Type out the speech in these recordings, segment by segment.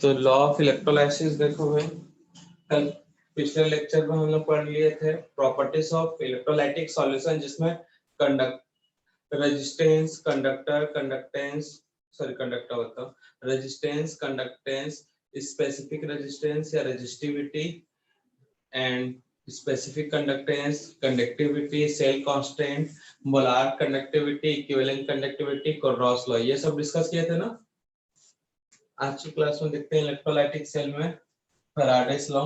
तो law of electrolysis देखो भाई, कल पिछले लेक्चर में हम लोग पढ़ लिए थे प्रॉपर्टीज ऑफ इलेक्ट्रोलाइटिक सॉल्यूशन, जिसमें conduct resistance conductor conductance conductor बताओ रेजिस्टेंस कंडक्टेंस स्पेसिफिक रेजिस्टेंस या resistivity and specific conductance conductivity cell constant molar conductivity equivalent conductivity Kohlrausch law, ये सब डिस्कस किए थे ना। आज की क्लास में देखते हैं इलेक्ट्रोलाइटिक सेल में फैराडेस लॉ।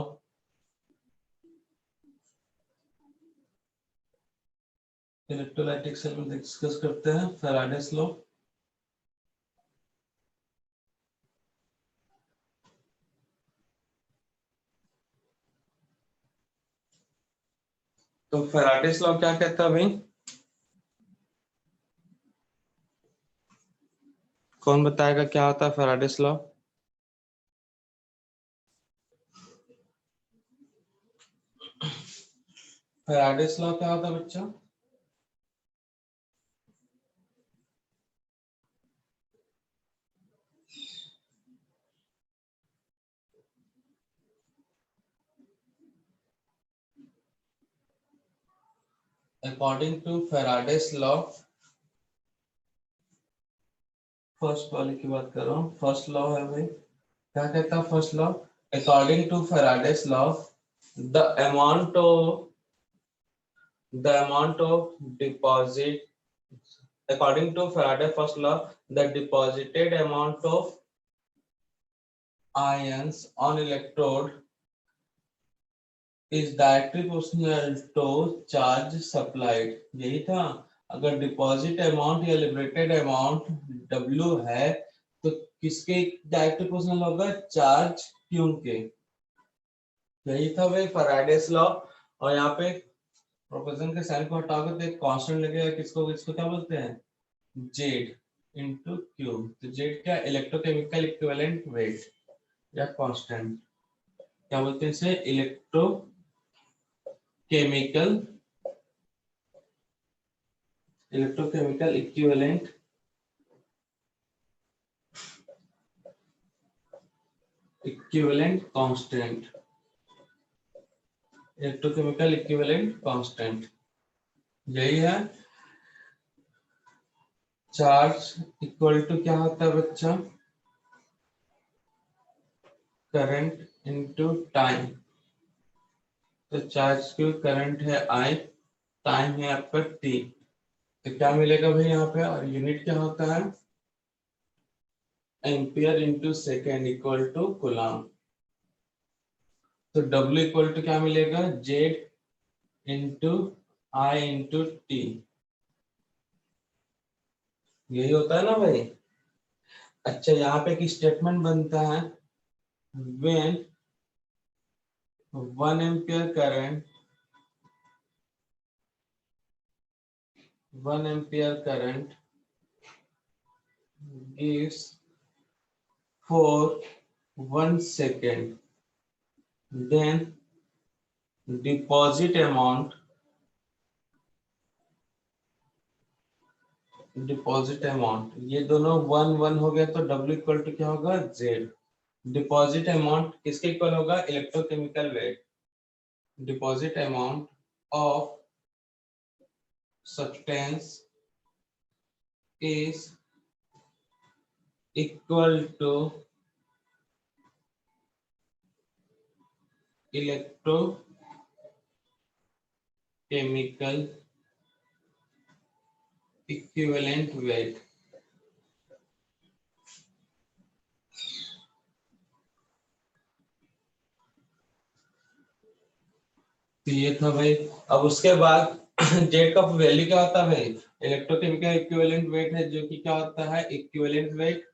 इलेक्ट्रोलाइटिक सेल में डिस्कस करते हैं फैराडेस लॉ। तो फैराडेस लॉ क्या कहता है भाई, कौन बताएगा क्या होता है फैराडेस लॉ? फैराडेस लॉ क्या होता है बच्चों? According to Faraday's law, first वाले की बात कर रहा हूँ, फर्स्ट लॉ है भाई, क्या कहता है first law? According to Faraday's law the amount of deposit, according to Faraday first law, the deposited amount of ions on electrode is directly proportional to charge supplied। यही था, अगर डिपॉजिट अमाउंट या liberated amount W है तो किसके direct proportional होगा? Charge Q के। यही था भाई फैराडेस लॉ। और यहाँ पे प्रोपोर्शन के साइन को हटाकर तो एक कांस्टेंट लगेगा, किसको किसको क्या बोलते हैं? Z into Q. तो जेड क्या? इलेक्ट्रोकेमिकल इक्विवेलेंट वेट या कांस्टेंट, क्या बोलते हैं इसे? Electrochemical equivalent constant, electrochemical equivalent constant. यही है। चार्ज इक्वल टू क्या होता है बच्चा? Current into time. तो चार्ज की करंट है I, टाइम है आपका T। तो क्या मिलेगा भाई यहाँ पे? और यूनिट क्या होता है? Ampere into second equal to coulomb. तो W इक्वल टू क्या मिलेगा? Z into I into T। यही होता है ना भाई। अच्छा, यहाँ पे एक स्टेटमेंट बनता है, when 1 ampere current 1 ampere current gives for 1 second, then deposit amount ये दोनों 1 1 हो गया तो W इक्वल टू क्या होगा? Z। डिपॉजिट अमाउंट किसके इक्वल होगा? Electrochemical weight. Deposit amount of substance is equal to electrochemical equivalent weight। तो ये था भाई। अब उसके बाद जेड का वैल्यू क्या होता है भाई? इलेक्ट्रोकेमिकल इक्विवेलेंट वेट है, जो कि क्या होता है? Equivalent weight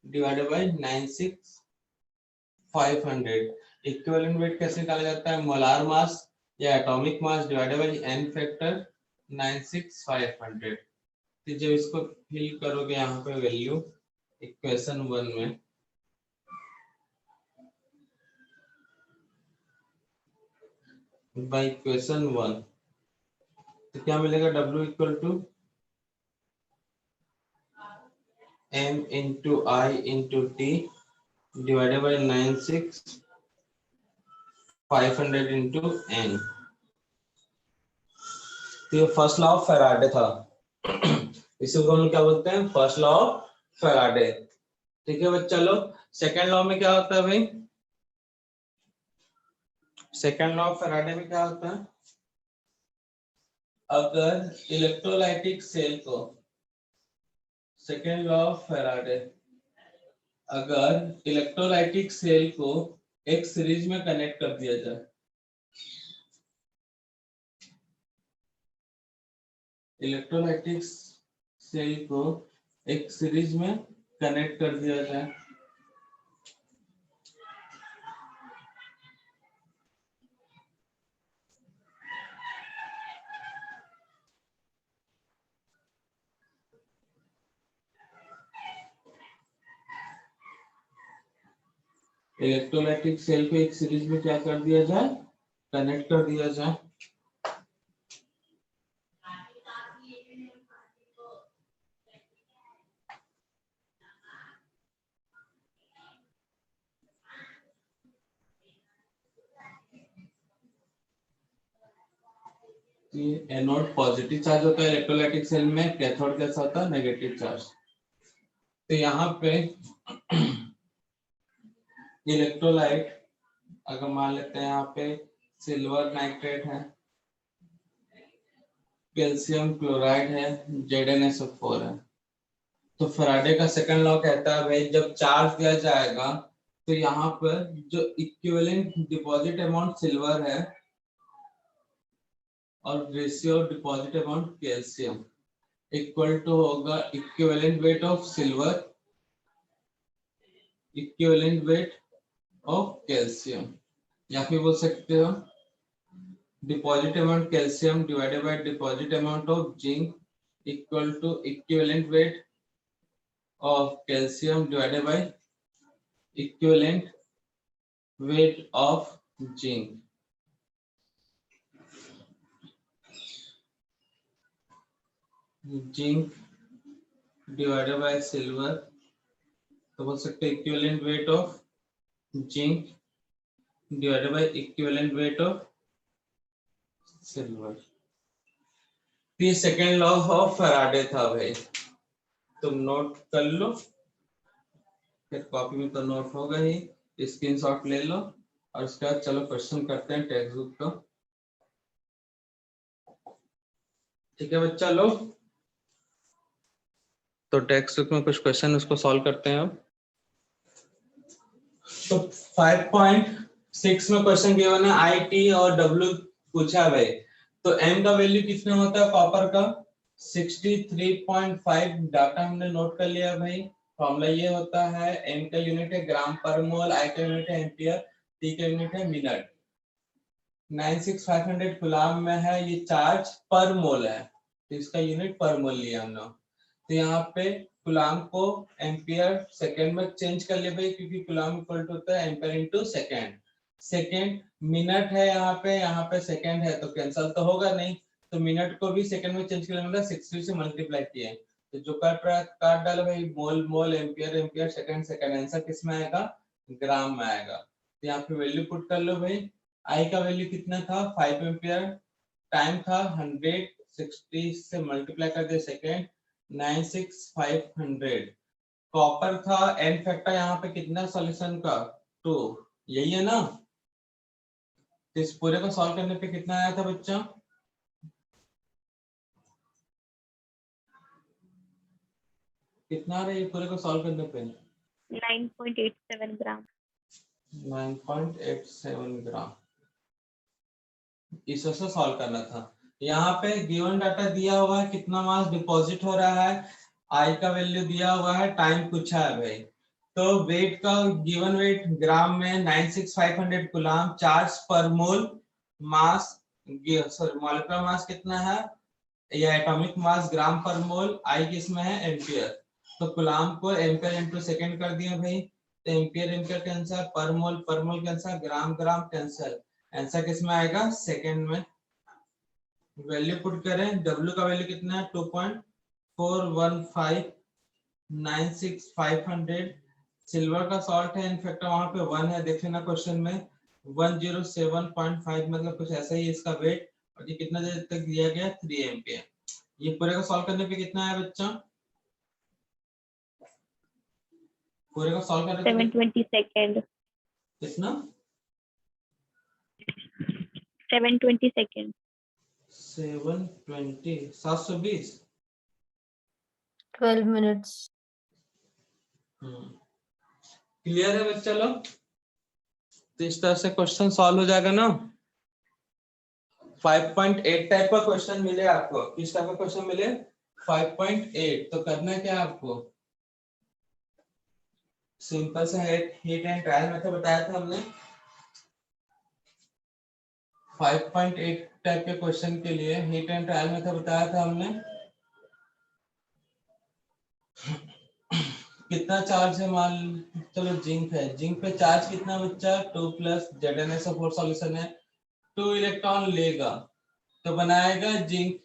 divided by 96500। Equivalent weight कैसे निकाला जाता है? मोलार मास या atomic mass divided bye n factor 96500। तो जब इसको फिल करोगे यहाँ पे वैल्यू इक्वेशन 1 में, बाय इक्वेशन 1, तो क्या मिलेगा? W equal to m into I into T divided by 96,500 into n। तो ये फर्स्ट लॉ ऑफ फैराडे था। इसी को हम क्या बोलते हैं, फर्स्ट लॉ ऑफ फैराडे। ठीक है बच्चा लोग, सेकेंड लॉ में क्या होता है भाई, सेकेंड लॉ ऑफ फैराडे में क्या होता है, अगर इलेक्ट्रोलाइटिक सेल को, सेकेंड लॉ ऑफ फैराडे, अगर इलेक्ट्रोलाइटिक सेल को एक सीरीज में कनेक्ट कर दिया जाए, इलेक्ट्रोलाइटिक सेल को एक सीरीज में कनेक्ट कर दिया जाए, इलेक्ट्रोलाइटिक सेल को एक सीरीज में क्या कर दिया जाए, कनेक्ट कर दिया जाए, एनोड पॉजिटिव चार्ज होता है इलेक्ट्रोलाइटिक सेल में, कैथोड कैसा होता है, नेगेटिव चार्ज। तो यहाँ पे इलेक्ट्रोलाइट, अगर मान लेते हैं यहाँ पे सिल्वर नाइट्रेट है, कैल्शियम क्लोराइड है, ZnSO4 है, तो फैराडे का सेकंड लॉ कहता है भाई जब चार्ज दिया जाएगा तो यहाँ पर जो इक्विवेलेंट डिपॉजिट अमाउंट सिल्वर है और ratio deposit amount calcium equal to होगा equivalent weight of silver, equivalent weight of calcium, या फिर बोल सकते हो deposit amount calcium divided by deposit amount of zinc equal to equivalent weight of calcium divided by equivalent weight of zinc। Zinc divided by silver, तो बोल सकते हैं equivalent weight of zinc divided by equivalent weight of silver. ये second law of Faraday था भाई, तुम note कर लो, फिर कॉपी में तो नोट होगा ही, स्क्रीनशॉट ले लो और उसके बाद चलो क्वेश्चन करते हैं टेक्स्ट बुक का। ठीक है बच्चा लोग, तो टेक्स्ट बुक में कुछ क्वेश्चन उसको सॉल्व करते हैं अब। तो 5.6 में क्वेश्चन गिवन है आई टी और डब्ल्यू पूछा है भाई, तो एम का वैल्यू कितना होता है कॉपर का 63.5, डाटा हमने नोट कर लिया भाई। फॉर्मूला ये होता है, एम का यूनिट है ग्राम पर मोल, आई का यूनिट है एम्पियर, टी का यूनिट है मिनट। 96500 कूलम में है, ये चार्ज पर मोल है तो इसका यूनिट पर मोल लिया हमने। तो यहाँ पे कूलम को एम्पियर सेकंड में चेंज कर ले भाई, क्योंकि कूलम इक्वल टू होता है ampere into second. Second minute है यहाँ पे सेकंड है तो कैंसिल तो होगा नहीं, तो मिनट को भी सेकंड में चेंज कर लेना, 60 से मल्टीप्लाई किए तो जो काट डालो भाई, mole mole ampere ampere second second, answer किस में आएगा, ग्राम में आएगा। तो यहाँ पे वैल्यू पुट कर लो भाई, आई का वैल्यू कितना था 5 एम्पियर, टाइम था 100, 60 से मल्टीप्लाई कर दिया सेकंड 96500, कॉपर था एन फैक्टर यहाँ पे कितना सॉल्यूशन का 2, यही है ना। तो इस पूरे को सॉल्व करने पे कितना आया था बच्चा, कितना आ रहा है ये पूरे को सॉल्व करने पे 9.87 ग्राम। 9.87 ग्राम, इसे से सॉल्व करना था। यहाँ पे गिवन डाटा दिया हुआ है कितना मास डिपॉजिट हो रहा है, आई का वैल्यू दिया हुआ है, टाइम पूछा है भाई। तो वेट का गिवन वेट ग्राम में 96500 कूलम, चार्ज पर मोल, मास सॉरी मॉलिक्यूलर मास कितना है, या एटॉमिक मास ग्राम पर मोल, आई किसमें है एम्पियर। तो कूलम को एम्पियर इनटू सेकंड कर दिया भाई, तो एम्पियर एम्पियर कैंसिल, पर मोल कैंसिल, ग्राम ग्राम कैंसिल, आंसर किस में आएगा सेकंड में। वैल्यू पुट करें, W का वैल्यू कितना है 2.415, 96500 सिल्वर का सॉल्ट है इनफैक्ट वहां पे 1 है, देख लेना क्वेश्चन में 107.5 मतलब कुछ ऐसा ही इसका वेट, और ये कितना देर तक दिया गया 3 एम्पियर। ये पूरे को सॉल्व करने पे कितना है बच्चा, पूरे को सॉल्व करने पे 720 सेकेंड, कितना 720 सेकेंड, 720 12 minutes. क्लियर है बच्चा लोग? तो इस तरह से क्वेश्चन सॉल्व हो जाएगा ना। 5.8 टाइप का क्वेश्चन मिले आपको, किस टाइप का क्वेश्चन मिले 5.8, तो करना क्या है आपको, सिंपल सा हीट एंड ट्रायल मेथड बताया था हमने। 5.8 टाइप के क्वेश्चन के लिए हीट एंड ट्रायल मेथड बताया था हमने। कितना चार्ज है मान, चलो जिंक है, जिंक पे चार्ज कितना बच्चा 2 प्लस ZnSO4 सॉल्यूशन है, 2 इलेक्ट्रॉन लेगा तो बनाएगा जिंक,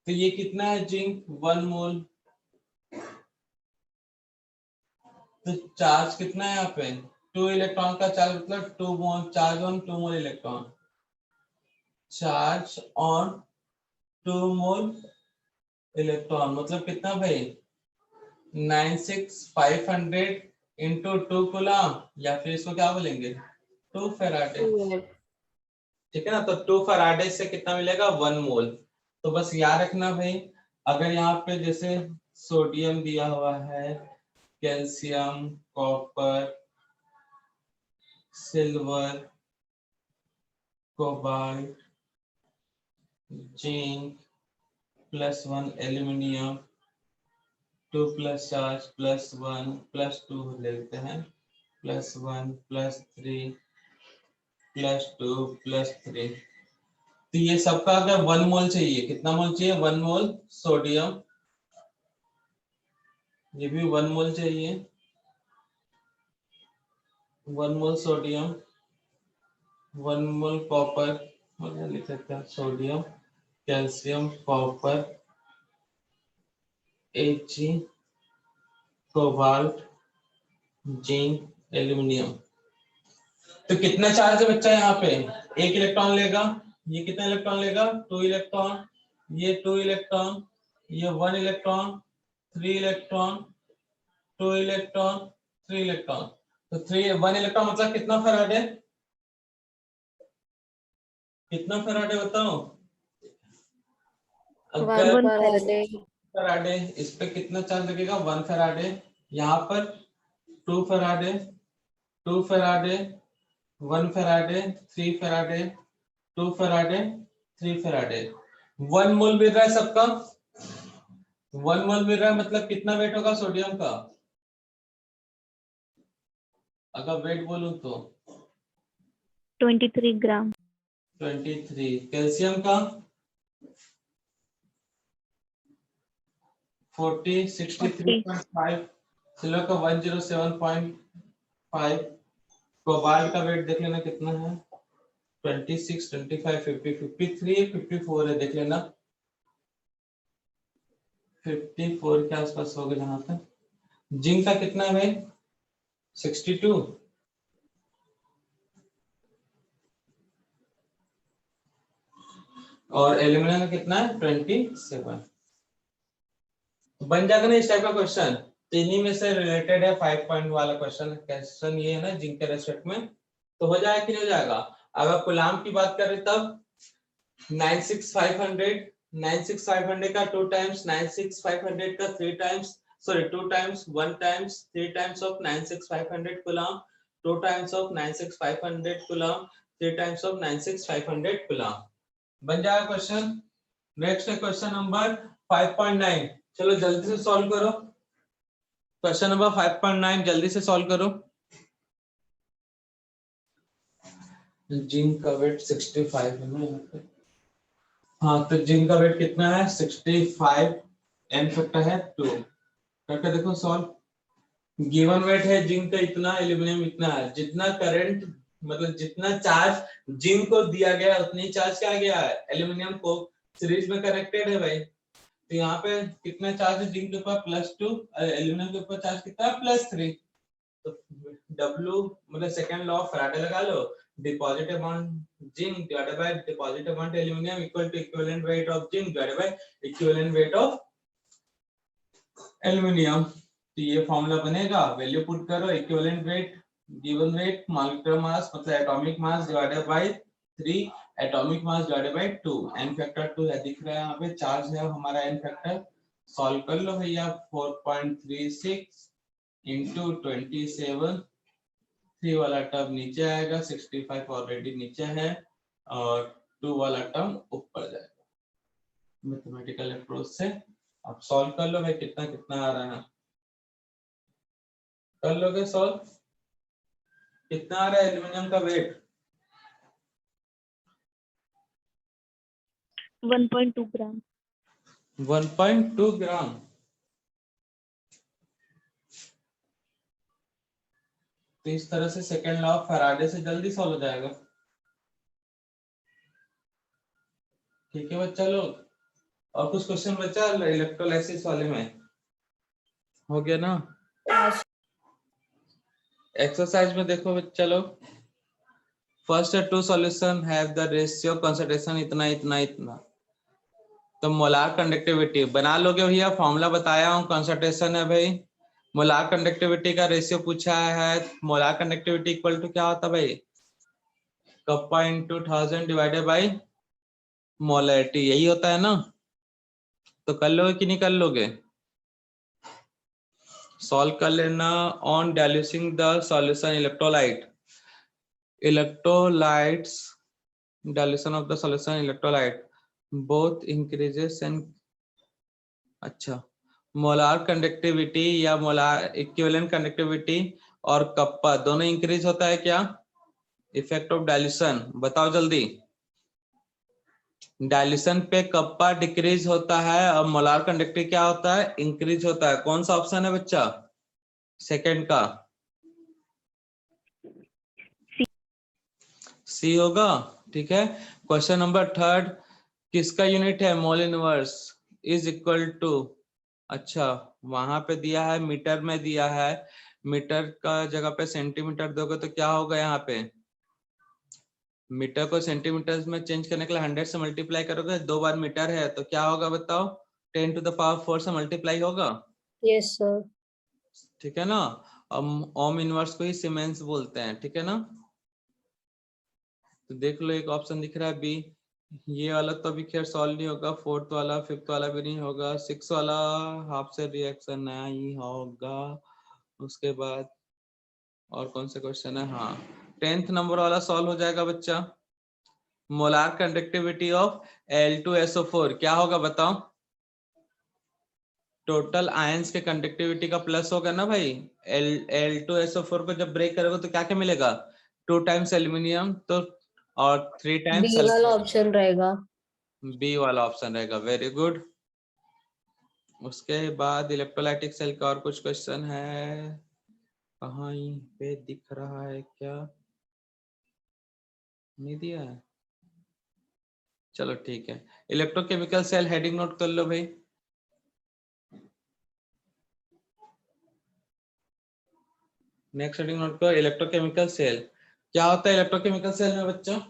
तो ये कितना है जिंक 1 मोल, तो चार्ज कितना है यहाँ पे 2 इलेक्ट्रॉन का चार्ज मतलब 2 mole, charge on 2 mole electron, charge on 2 mole electron मतलब कितना भाई 96500 इंटू 2 कूलम, या फिर इसको क्या बोलेंगे 2 फैराडे, ठीक है ना। तो 2 फैराडे से कितना मिलेगा 1 मोल। तो बस याद रखना भाई, अगर यहाँ पे जैसे सोडियम दिया हुआ है, calcium, copper, silver, cobalt, zinc +1 aluminium, 2 plus charge +1 +2 लेते हैं +1 +3 +2 +3, तो ये सबका अगर 1 मोल चाहिए, कितना मोल चाहिए 1 मोल सोडियम, ये भी 1 मोल चाहिए, 1 मोल सोडियम, 1 मोल कॉपर, मतलब लिख सकते हैं sodium, calcium, copper, Ag, cobalt, zinc, aluminium. तो कितना चार्ज है बच्चा यहाँ पे, एक इलेक्ट्रॉन लेगा, ये कितना इलेक्ट्रॉन लेगा 2 इलेक्ट्रॉन, ये 2 इलेक्ट्रॉन, ये 1 इलेक्ट्रॉन, 3 इलेक्ट्रॉन, 2 इलेक्ट्रॉन, 3 इलेक्ट्रॉन, तो 1 इलेक्ट्रॉन मतलब कितना फैराडे, कितना फैराडे बताओ, अगर 1 फैराडे, फैराडे, इस पे कितना चार्ज लगेगा 1 फैराडे, यहाँ पर 2 Faraday, 2 Faraday, 1 Faraday, 3 Faraday, 2 Faraday, 3 Faraday, 1 मोल मिल रहा है सबका, 1 मोल मिल रहा है मतलब कितना वेट होगा सोडियम का, अगर वेट बोलूं तो 23 ग्राम, 23, कैल्शियम का 40, 63.5, सिल्वर का 107.5, कोबाल्ट का वेट देख लेना कितना है 26, 25, 50, 53, 54 है, देख लेना 54 के आसपास होगा जहां तक। जिंक का कितना है भाई 62, और एल्यूमिनियम का कितना है 27। बन जाएगा ना इस टाइप का क्वेश्चन, तो इन्हीं में से रिलेटेड है 5 पॉइंट वाला क्वेश्चन ये है ना जिंक के रेस्पेक्ट में, तो हो जाएगा कि नहीं हो जाएगा। अगर कूलाम की बात करें तब 96500, 96500 का 2 टाइम्स, 96500 का 3 times, sorry 2 times, 1 times, 3 times of 96500 coulomb, 2 times of 96500 coulomb, 3 times of 96500 coulomb, बन जाएगा क्वेश्चन। नेक्स्ट है क्वेश्चन नंबर 5.9, चलो जल्दी से सॉल्व करो, क्वेश्चन नंबर 5.9 जल्दी से सॉल्व करो। जिंक का वेट 65 है ना यहाँ पे, हाँ तो जिंक का वेट कितना है 65, एन फैक्टर है 2, करके देखो सॉल्व। गिवन वेट है जिंक का इतना, एल्यूमिनियम इतना है, जितना करंट मतलब जितना चार्ज जिंक को दिया गया उतनी चार्ज क्या गया है एल्यूमिनियम को, सीरीज में कनेक्टेड है भाई, तो यहाँ पे कितना चार्ज है जिंक के ऊपर +2, एल्यूमिनियम के ऊपर चार्ज कितना है +3। तो W मतलब सेकंड लॉ ऑफ फैराडे लगा लो, deposit amount zinc divided by deposit amount aluminium equal to equivalent weight of zinc divided by equivalent weight of aluminium. तो ये फॉर्मूला बनेगा, वैल्यू पुट करो, equivalent weight given weight molecular mass मतलब atomic mass divided by 3 atomic mass divided by 2, n factor 2 है दिख रहा है यहाँ पे, चार्ज है हमारा n फैक्टर, सॉल्व कर लो भैया। 4.36 into 27, 3 वाला टर्म नीचे आएगा, 65 ऑलरेडी नीचे है और 2 वाला टर्म ऊपर जाएगा मैथमेटिकल अप्रोच से। अब सॉल्व कर लो भाई, कितना कितना आ रहा है, कर लोगे सॉल्व, कितना आ रहा है एल्यूमिनियम का वेट? 1.2 ग्राम। 1.2 ग्राम। तो इस तरह से सेकेंड लॉ ऑफ फैराडे से जल्दी सॉल्व हो जाएगा। ठीक है बच्चा लोग, और कुछ क्वेश्चन बचा इलेक्ट्रोलाइसिस वाले में? हो गया ना? एक्सरसाइज में देखो बच्चा लोग, first two solution have the ratio concentration इतना इतना इतना, तो मोलार कंडक्टिविटी बना लोगे भैया, फॉर्मूला बताया हूँ, कंसंट्रेशन है भाई, मोलार कंडक्टिविटी का रेशियो पूछा है, मोलार कंडक्टिविटी इक्वल टू क्या होता है भाई, kappa into 1000 divided by molarity, यही होता है ना? तो कर लोगे कि नहीं कर लोगे? सॉल्व कर लेना। On diluting the solution electrolytes dilution of the solution electrolyte both increases and अच्छा, मोलार कंडक्टिविटी या मोलार इक्विवेलेंट कंडक्टिविटी और कप्पा दोनों इंक्रीज होता है क्या? इफेक्ट ऑफ डाइल्यूशन बताओ जल्दी। डाइल्यूशन पे कप्पा डिक्रीज होता है और मोलार कंडक्टिविटी क्या होता है? इंक्रीज होता है। कौन सा ऑप्शन है बच्चा सेकंड का? सी होगा। ठीक है, क्वेश्चन नंबर थर्ड, किसका यूनिट है mole inverse is equal to, अच्छा वहां पे दिया है मीटर में दिया है, मीटर का जगह पे सेंटीमीटर दोगे तो क्या होगा, यहाँ पे मीटर को सेंटीमीटर में चेंज करने के लिए 100 से मल्टीप्लाई करोगे, 2 बार मीटर है तो क्या होगा बताओ, 10 टू द पावर 4 से मल्टीप्लाई होगा। Yes sir. ठीक है ना, ओम इनवर्स को ही सीमेंस बोलते हैं, ठीक है ना? तो देख लो एक ऑप्शन दिख रहा है बी, ये वाला तो अभी खैर सॉल्व नहीं होगा, फोर्थ वाला फिफ्थ वाला भी नहीं होगा, सिक्स वाला हाफ से रिएक्शन नहीं होगा। उसके बाद और कौन से क्वेश्चन है, हाँ 10th नंबर वाला सॉल्व हो जाएगा बच्चा। मोलार कंडक्टिविटी ऑफ Al2SO4 क्या होगा बताओ? टोटल आयंस के कंडक्टिविटी का प्लस होगा ना भाई, Al2SO4 को जब ब्रेक करोगे तो क्या क्या मिलेगा, 2 टाइम्स एल्यूमिनियम तो और 3 टाइम्स बी वाला ऑप्शन रहेगा। बी वाला ऑप्शन रहेगा, वेरी गुड। उसके बाद इलेक्ट्रोलाइटिक सेल का और कुछ क्वेश्चन है, कहाँ पे दिख रहा है क्या, नहीं दिया है, चलो ठीक है। इलेक्ट्रोकेमिकल सेल हेडिंग नोट कर लो भाई। नेक्स्ट हेडिंग नोट करो, इलेक्ट्रोकेमिकल सेल क्या होता है, इलेक्ट्रोकेमिकल सेल में बच्चों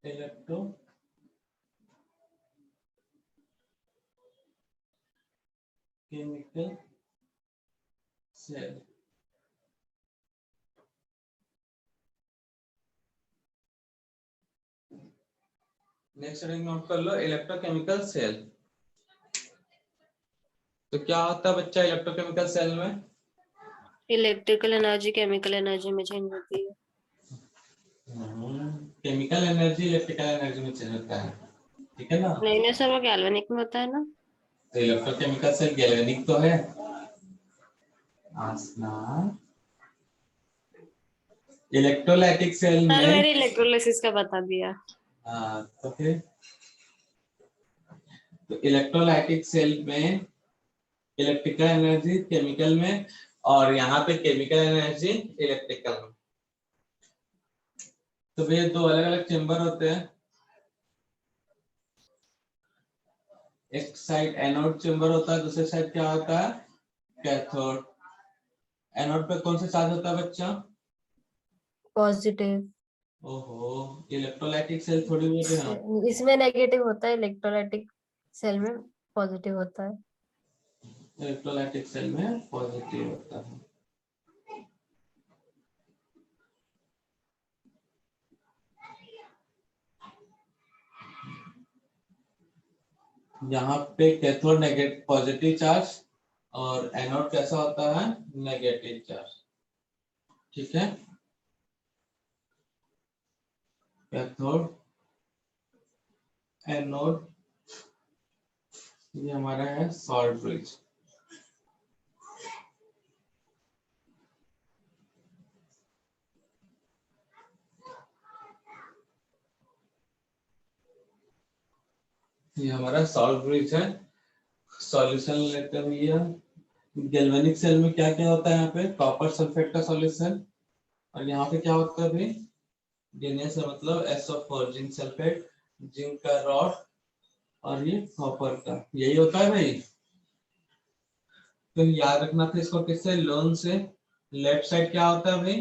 electrochemical cell, next heading note कर लो, इलेक्ट्रोकेमिकल सेल। तो क्या होता है बच्चा इलेक्ट्रोकेमिकल सेल में? इलेक्ट्रिकल एनर्जी केमिकल एनर्जी में चेंज होती है। केमिकल एनर्जी इलेक्ट्रिकल एनर्जी में चेंज होता है, ठीक है ना? नहीं नहीं सर, वो गैल्वेनिक में होता है ना। तो इलेक्ट्रोकेमिकल सेल गैल्वेनिक तो है, इलेक्ट्रोलाइटिक सेल सर में मेरे इलेक्ट्रोलिसिस का बता दिया। हाँ, तो फिर तो इलेक्ट्रोलाइटिक सेल में इलेक्ट्रिकल एनर्जी केमिकल में, और यहाँ पे केमिकल एनर्जी इलेक्ट्रिकल में। तो भैया दो अलग अलग चेंबर होते हैं, एक साइड एनोड चेंबर होता है, दूसरे साइड क्या होता है, कैथोड। एनोड पे कौन सा चार्ज होता है बच्चा? पॉजिटिव। ओहो, इलेक्ट्रोलाइटिक सेल थोड़ी बोल रहे हैं। इसमें नेगेटिव होता है, इलेक्ट्रोलाइटिक सेल में पॉजिटिव होता है। इलेक्ट्रोलाइटिक सेल में पॉजिटिव होता है। यहाँ पे कैथोड नेगेटिव पॉजिटिव चार्ज और एनोड कैसा होता है, नेगेटिव चार्ज। ठीक है, कैथोड एनोड, ये हमारा है सॉल्ट ब्रिज। ये हमारा सॉल्ट ब्रिज है। सॉल्यूशन लेते हैं भैया, गैल्वेनिक सेल में क्या क्या होता है, यहाँ पे कॉपर सल्फेट का सॉल्यूशन, और यहाँ पे क्या होता है भाई, DNA से मतलब SO4 जिंक सल्फेट, जिंक का रॉड, और ये कॉपर का, यही होता है भाई। तो याद रखना था इसको किससे, लोन से। लेफ्ट साइड क्या होता है भाई,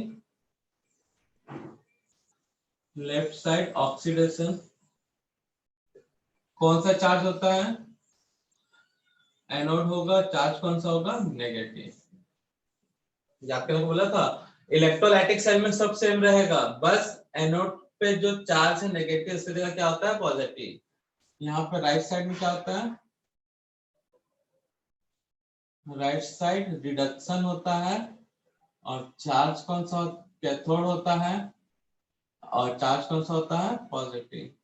लेफ्ट साइड ऑक्सीडेशन, कौन सा चार्ज होता है, एनोड होगा, चार्ज कौन सा होगा, नेगेटिव। याद करने को बोला था, इलेक्ट्रोलाइटिक सेल में सब सेम रहेगा, बस एनोड पे जो चार्ज है नेगेटिव, उसकी जगह क्या होता है, पॉजिटिव। यहाँ पे राइट साइड में क्या होता है, राइट साइड रिडक्शन होता है, और चार्ज कौन सा, कैथोड होता है, और चार्ज कौन सा होता है, पॉजिटिव।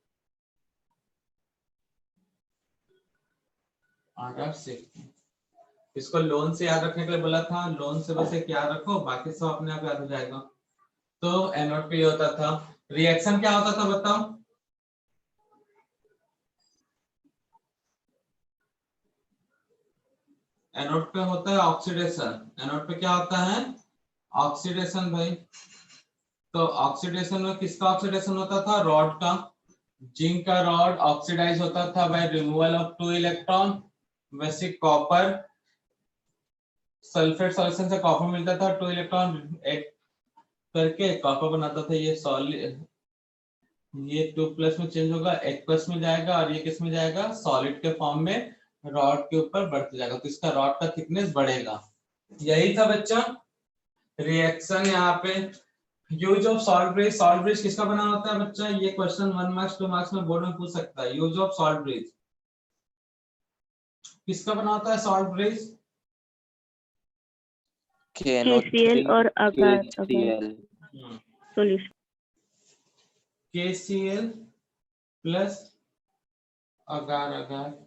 इसको लोन से याद रखने के लिए बोला था, लोन से बस एक याद रखो, बाकी सब अपने आप याद हो जाएगा। तो एनोड पे ये होता था, रिएक्शन क्या होता था बताओ, एनोड पे होता है ऑक्सीडेशन, एनोड पे क्या होता है, ऑक्सीडेशन भाई। तो ऑक्सीडेशन में किसका ऑक्सीडेशन होता था, रॉड का, जिंक का रॉड ऑक्सीडाइज होता था बाय रिमूवल ऑफ 2 इलेक्ट्रॉन। वैसे कॉपर सल्फेट सॉल्यूशन से कॉपर मिलता था, 2 इलेक्ट्रॉन एक करके कॉपर बनाता था, ये सॉलिड, ये 2 प्लस में चेंज होगा, एक्वस में जाएगा, और ये किस में जाएगा, सॉलिड के फॉर्म में रॉड के ऊपर बढ़ते जाएगा, तो इसका रॉड का थिकनेस बढ़ेगा। यही था बच्चा रिएक्शन। यहाँ पे use of salt bridge, salt bridge किसका बना होता है बच्चा, ये क्वेश्चन 1 मार्क्स 2 मार्क्स में बोर्ड में पूछ सकता है। यूज ऑफ सॉल्ट ब्रिज किसका बना होता है, सॉल्ट ब्रिज, KCl और agar solution. KCl प्लस अगार अगार,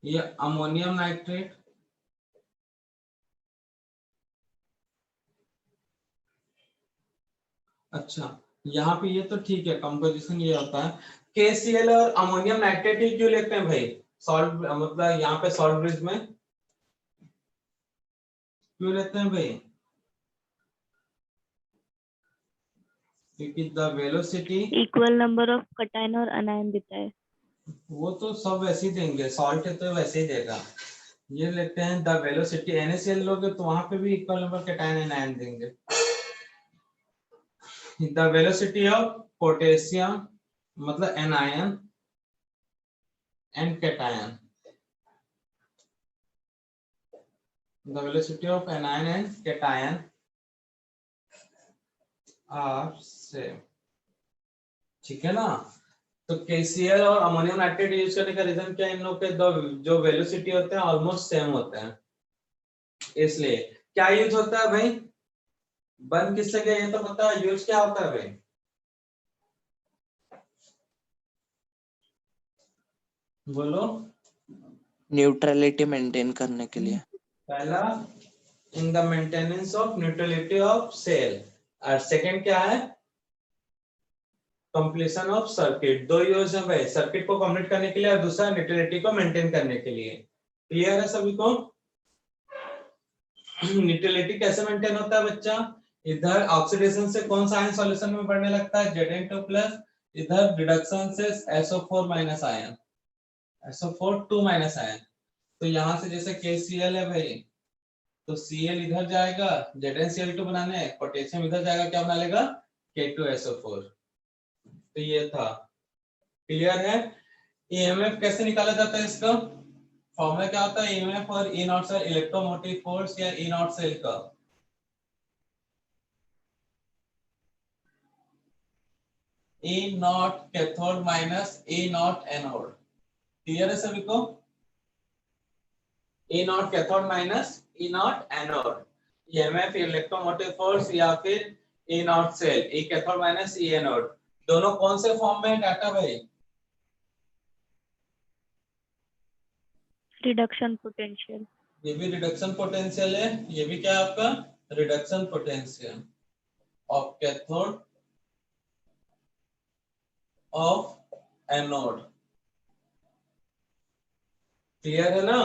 ये अमोनियम नाइट्रेट, अच्छा यहाँ पे ये तो ठीक है, कंपोजिशन ये होता है। KCl और अमोनियम नाइट्रेट ही क्यों लेते हैं भाई, सॉल्ट मतलब यहाँ पे सॉल्ट ब्रिज में क्यों लेते हैं भाई, क्योंकि the velocity, equal number of cation और अनायन देता है। वो तो सब वैसे ही देंगे, सॉल्ट है तो वैसे ही देगा। ये लेते हैं द वेलोसिटी, NaCl लोगे तो वहां पे भी इक्वल नंबर कैटायन एनायन देंगे। द वेलोसिटी ऑफ पोटेशियम मतलब anion and cation, the velocity of anion and cation are same, ठीक है ना। तो KCl और अमोनियम नाइट्रेट यूज करने का रीजन क्या है, इन लोग के दो जो वेलोसिटी होते हैं ऑलमोस्ट सेम होते हैं, इसलिए क्या यूज होता है भाई, बन किससे गया ये तो पता है, यूज क्या होता है भाई, बोलो। न्यूट्रलिटी मेंटेन करने के लिए। पहला in the maintenance of neutrality of cell, और सेकंड क्या है, कंप्लीशन ऑफ सर्किट, दो यूज है भाई, सर्किट को कंप्लीट करने के लिए और दूसरा न्यूट्रलिटी को मेंटेन करने के लिए। क्लियर है सभी को? न्यूट्रलिटी कैसे मेंटेन होता है बच्चा? इधर ऑक्सीडेशन से कौन सा आयन सॉल्यूशन में बढ़ने लगता है, Zn2 प्लस, इधर रिडक्शन से SO4 minus ion, SO4 2 minus ion. तो यहां से जैसे KCl है भाई, तो Cl इधर जाएगा ZnCl2 बनाने, पोटेशियम इधर जाएगा, क्या बना लेगा, K2SO4। तो ये था। क्लियर है? ईएमएफ कैसे निकाला जाता है, इसका फॉर्मूला क्या होता है, ईएमएफ और E naught cell electromotive force या ई नॉट सेल का, E naught cathode minus E naught anode. Clear है सभी को? E naught cathode minus E naught anode, EMF electromotive force या फिर E naught cell, E cathode minus E anode, दोनों कौन से फॉर्म में है डाटा भाई? Reduction potential. ये भी रिडक्शन पोटेंशियल है, ये भी क्या है आपका, reduction potential of cathode of anode. Clear है ना?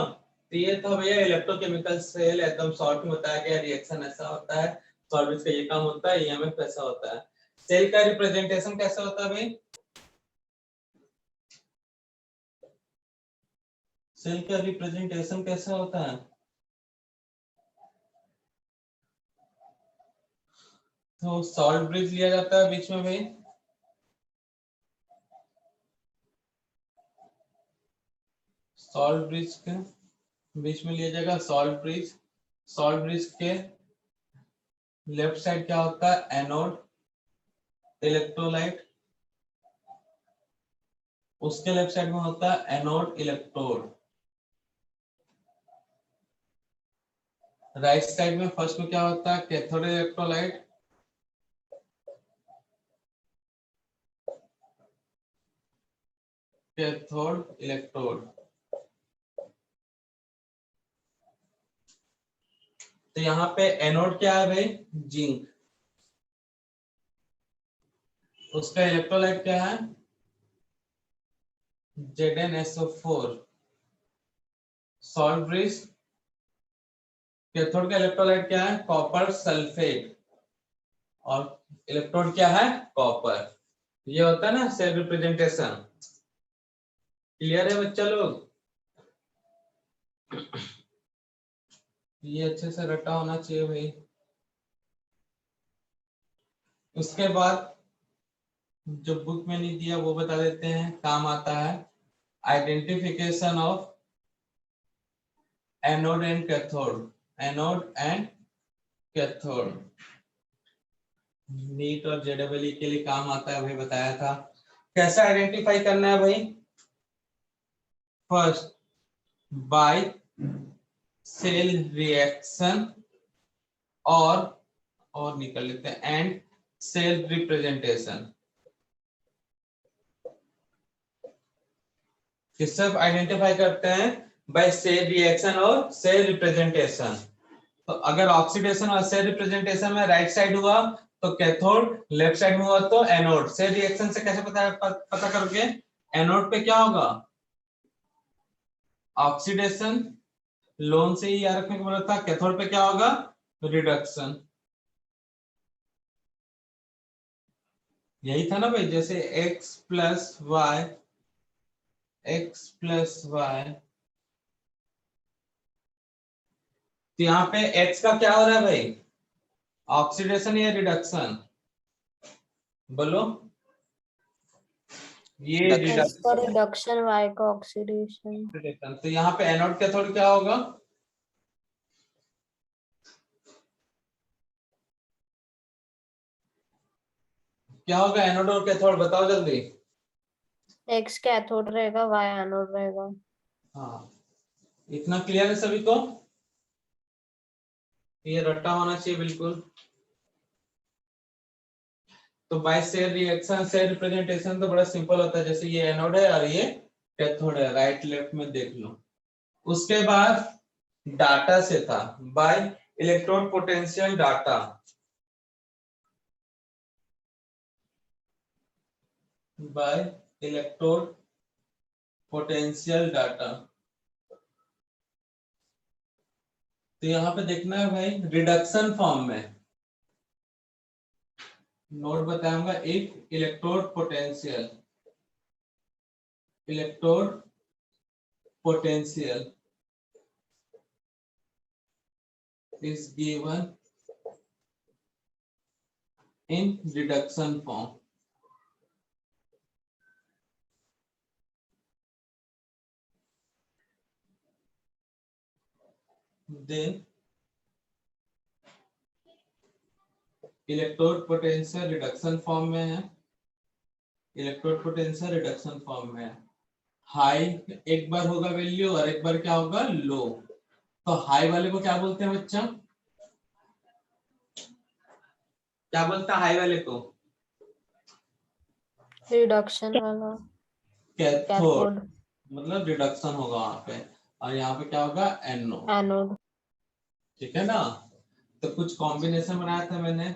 तो ये था भैया इलेक्ट्रोकेमिकल सेल, एकदम शॉर्ट में बताया गया, रिएक्शन ऐसा होता है, सॉल्वेंट का ये काम होता है, ईएमएफ ऐसा होता है। सेल का रिप्रेजेंटेशन कैसा होता है भाई? सेल का रिप्रेजेंटेशन कैसा होता है? तो सॉल्ट ब्रिज लिया जाता है बीच में भाई, सॉल्ट ब्रिज के बीच में लिया जाएगा सॉल्ट ब्रिज। सॉल्ट ब्रिज के लेफ्ट साइड क्या होता है, एनोड इलेक्ट्रोलाइट, उसके लेफ्ट साइड में होता है एनोड इलेक्ट्रोड। राइट साइड में फर्स्ट में क्या होता है, कैथोड इलेक्ट्रोलाइट, कैथोड इलेक्ट्रोड। तो यहाँ पे एनोड क्या है भाई, जिंक, उसका इलेक्ट्रोलाइट क्या है, ZnSO4। सॉल्ट ब्रिज कैथोड का इलेक्ट्रोलाइट क्या है, कॉपर सल्फेट, और इलेक्ट्रोड क्या है, कॉपर। ये होता है ना सेल रिप्रेजेंटेशन। क्लियर है बच्चा लोग? ये अच्छे से रटा होना चाहिए भाई। उसके बाद जो बुक में नहीं दिया वो बता देते हैं, काम आता है, identification of anode and cathode, anode and cathode, NEET और जेडब्ल्यू के लिए काम आता है भाई, बताया था। कैसे आइडेंटिफाई करना है भाई? फर्स्ट बाय सेल रिएक्शन और निकल लेते हैं एंड सेल रिप्रेजेंटेशन। किससे आइडेंटिफाई करते हैं? बाय सेल रिएक्शन और सेल रिप्रेजेंटेशन। तो अगर ऑक्सीडेशन और सेल रिप्रेजेंटेशन में राइट साइड हुआ तो कैथोड, लेफ्ट साइड में हुआ तो एनोड। सेल रिएक्शन से कैसे पता करोगे? एनोड पे क्या होगा, ऑक्सीडेशन, लोन से ही याद रखने को बोला था। कैथोड पे क्या होगा, रिडक्शन। यही था ना भाई, जैसे x plus Y, X plus Y, तो यहाँ पे x का क्या हो रहा है भाई, ऑक्सीडेशन या रिडक्शन, बोलो। ये X का रिडक्शन, रिडक्शन, Y का ऑक्सीडेशन। तो यहाँ पे एनोड कैथोड क्या होगा, क्या होगा एनोड और कैथोड, बताओ जल्दी। X कैथोड रहेगा, Y एनोड रहेगा। हाँ, इतना क्लियर है सभी को? ये रट्टा होना चाहिए बिल्कुल। तो by cell reaction, cell representation तो बड़ा सिंपल होता है, जैसे ये एनोड है और ये कैथोड है, राइट लेफ्ट में देख लो। उसके बाद डाटा से था by electron potential data. By electrode potential data. तो यहाँ पे देखना है भाई रिडक्शन फॉर्म में नोट बताऊंगा, एक electrode potential is given in reduction form. Then electrode potential reduction form में है, इलेक्ट्रोड पोटेंशियल रिडक्शन फॉर्म में है। हाई एक बार होगा वैल्यू और एक बार क्या होगा लो। तो हाई वाले को क्या बोलते हैं बच्चा, क्या बोलता है हाई वाले को? रिडक्शन वाला कैथोड, कैथोड, मतलब रिडक्शन होगा वहां पे, और यहाँ पे क्या होगा एनोड। एनोड। ठीक है ना। तो कुछ कॉम्बिनेशन बनाया था मैंने,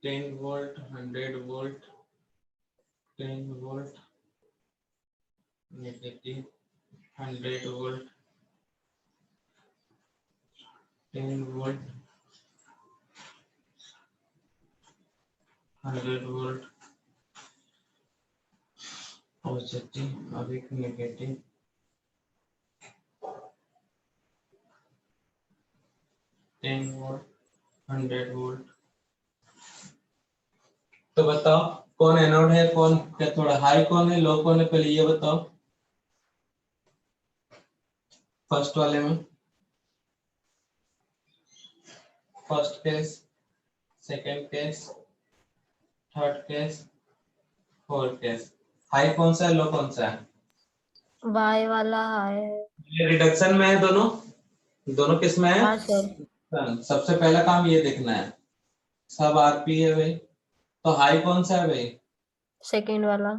ten volt 100 volt 10 volt negative 100 volt 10 volt 100 volt positive और एक नेगेटिव 10 वोल्ट 100 वोल्ट। तो बताओ कौन एनोड है, कौन कैथोड है, हाई कौन है लो कौन है, पहले ये बताओ। फर्स्ट वाले में first case, second case, third case, fourth case, high कौन सा है लो कौन सा है? वाई वाला हाई है। ये रिडक्शन में है, दोनों किस में है? हाँ सर। सबसे पहला काम ये देखना है, सब आरपी है भाई, तो हाई कौन सा है भाई? सेकंड वाला।